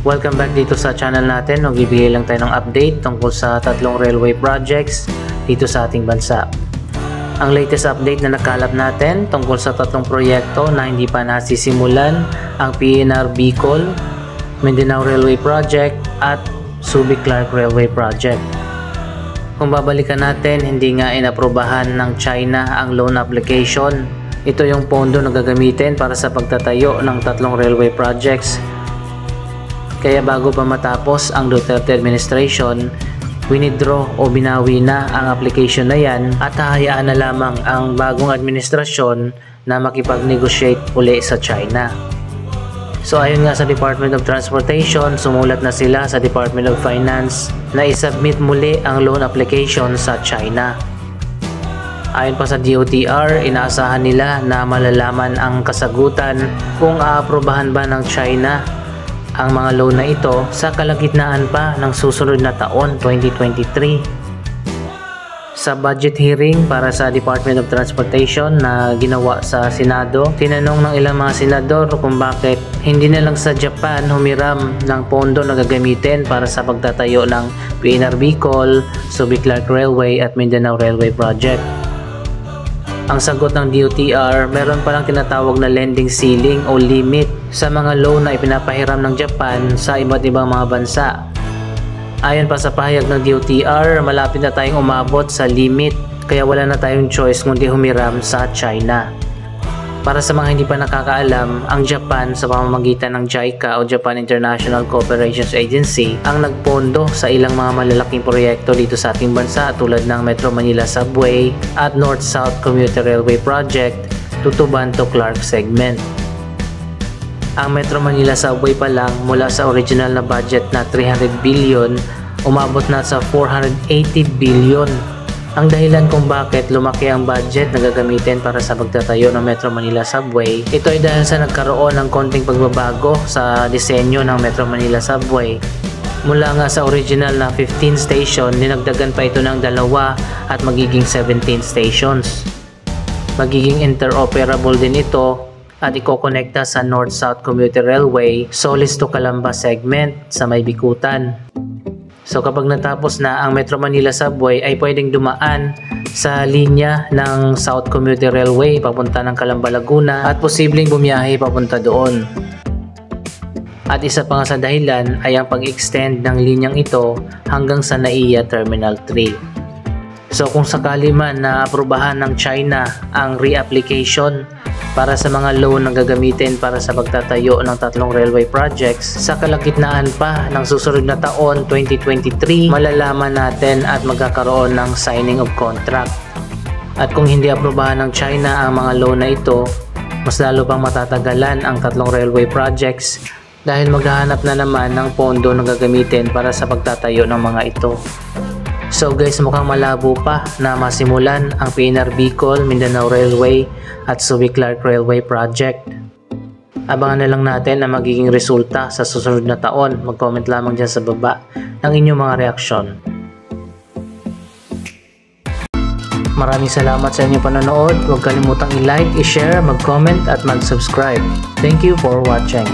Welcome back dito sa channel natin. Magbibigay lang tayo ng update tungkol sa tatlong railway projects dito sa ating bansa. Ang latest update na nakalap natin tungkol sa tatlong proyekto na hindi pa nasisimulan, ang PNR Bicol, Mindanao Railway Project at Subic-Clark Railway Project. Kung babalikan natin, hindi nga inaprubahan ng China ang loan application. Ito yung pondo na gagamitin para sa pagtatayo ng tatlong railway projects. Kaya bago pa matapos ang Duterte administration, winidraw o binawi na ang application na yan at hahayaan na lamang ang bagong administrasyon na makipag-negotiate uli sa China. So ayon nga sa Department of Transportation, sumulat na sila sa Department of Finance na isubmit muli ang loan application sa China. Ayon pa sa DOTR, inaasahan nila na malalaman ang kasagutan kung aaprubahan ba ng China ang mga loan na ito sa kalagitnaan pa ng susunod na taon, 2023. Sa budget hearing para sa Department of Transportation na ginawa sa Senado, tinanong ng ilang mga senador kung bakit hindi na lang sa Japan humiram ng pondo na gagamitin para sa pagtatayo ng PNR Bicol, Subic-Clark Railway at Mindanao Railway Project. Ang sagot ng DOTR, meron palang tinatawag na lending ceiling o limit sa mga loan na ipinapahiram ng Japan sa iba't ibang mga bansa. Ayon pa sa pahayag ng DOTR, malapit na tayong umabot sa limit kaya wala na tayong choice kundi humiram sa China. Para sa mga hindi pa nakakaalam, ang Japan sa pamamagitan ng JICA o Japan International Cooperation Agency ang nagpondo sa ilang mga malalaking proyekto dito sa ating bansa tulad ng Metro Manila Subway at North-South Commuter Railway Project, Tutuban to Clark segment. Ang Metro Manila Subway pa lang mula sa original na budget na 300 billion, umabot na sa 480 billion. Ang dahilan kung bakit lumaki ang budget na gagamitin para sa pagtatayo ng Metro Manila Subway, ito ay dahil sa nagkaroon ng konting pagbabago sa disenyo ng Metro Manila Subway. Mula nga sa original na 15 station, dinagdagan pa ito ng 2 at magiging 17 stations. Magiging interoperable din ito at ikokonekta sa North-South Commuter Railway, Solis to Calamba segment sa May Bikutan. So kapag natapos na ang Metro Manila Subway ay pwedeng dumaan sa linya ng South Commuter Railway papunta ng Calamba, Laguna at posibleng bumiyahe papunta doon. At isa pa nga sa dahilan ay ang pag-extend ng linyang ito hanggang sa NAIA Terminal 3. So kung sakali man na aprubahan ng China ang reapplication para sa mga loan na gagamitin para sa pagtatayo ng tatlong railway projects, sa kalagitnaan pa ng susunod na taon, 2023, malalaman natin at magkakaroon ng signing of contract. At kung hindi aprubahan ng China ang mga loan na ito, mas lalo pang matatagalan ang tatlong railway projects dahil maghahanap na naman ng pondo na gagamitin para sa pagtatayo ng mga ito. So guys, mukhang malabo pa na masimulan ang PNR Bicol, Mindanao Railway at Subic-Clark Railway Project. Abangan na lang natin ang magiging resulta sa susunod na taon. Mag-comment lamang dyan sa baba ng inyong mga reaksyon. Maraming salamat sa inyong panonood. Huwag kalimutang i-like, i-share, mag-comment at mag-subscribe. Thank you for watching.